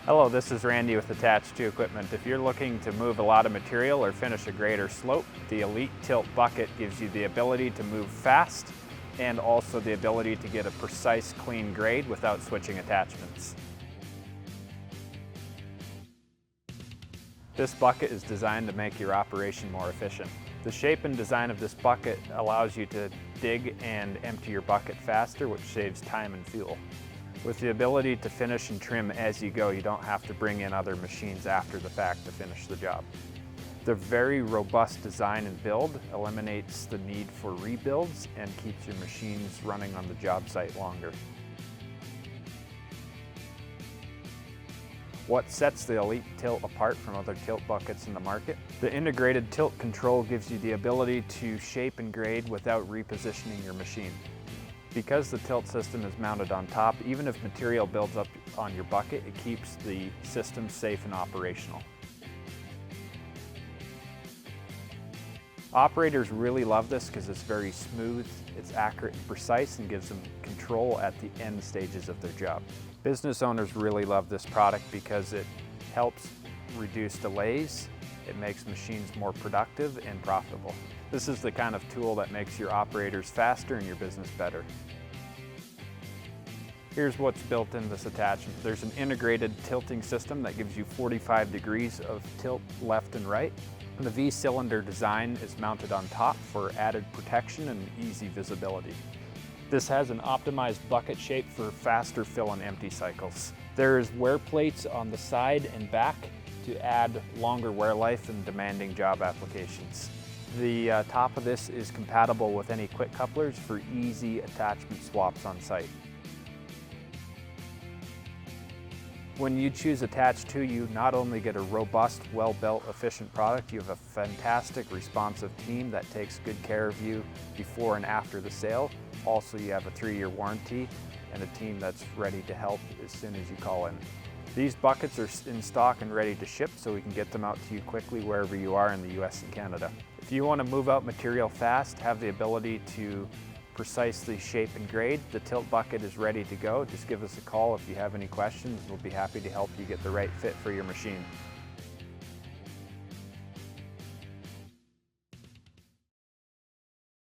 Hello, this is Randy with Attached to Equipment. If you're looking to move a lot of material or finish a grade or slope, the Elite Tilt Bucket gives you the ability to move fast and also the ability to get a precise, clean grade without switching attachments. This bucket is designed to make your operation more efficient. The shape and design of this bucket allows you to dig and empty your bucket faster, which saves time and fuel. With the ability to finish and trim as you go, you don't have to bring in other machines after the fact to finish the job. The very robust design and build eliminates the need for rebuilds and keeps your machines running on the job site longer. What sets the Elite Tilt apart from other tilt buckets in the market? The integrated tilt control gives you the ability to shape and grade without repositioning your machine. Because the tilt system is mounted on top, even if material builds up on your bucket, it keeps the system safe and operational. Operators really love this because it's very smooth, it's accurate and precise, and gives them control at the end stages of their job. Business owners really love this product because it helps reduce delays, it makes machines more productive and profitable. This is the kind of tool that makes your operators faster and your business better. Here's what's built in this attachment. There's an integrated tilting system that gives you 45 degrees of tilt left and right. The V-cylinder design is mounted on top for added protection and easy visibility. This has an optimized bucket shape for faster fill and empty cycles. There's wear plates on the side and back to add longer wear life in demanding job applications. The top of this is compatible with any quick couplers for easy attachment swaps on site. When you choose Attached to, you not only get a robust, well-built, efficient product, you have a fantastic, responsive team that takes good care of you before and after the sale. Also, you have a 3-year warranty and a team that's ready to help as soon as you call in. These buckets are in stock and ready to ship, so we can get them out to you quickly wherever you are in the US and Canada. If you want to move out material fast, have the ability to precisely shape and grade, the tilt bucket is ready to go. Just give us a call if you have any questions. We'll be happy to help you get the right fit for your machine.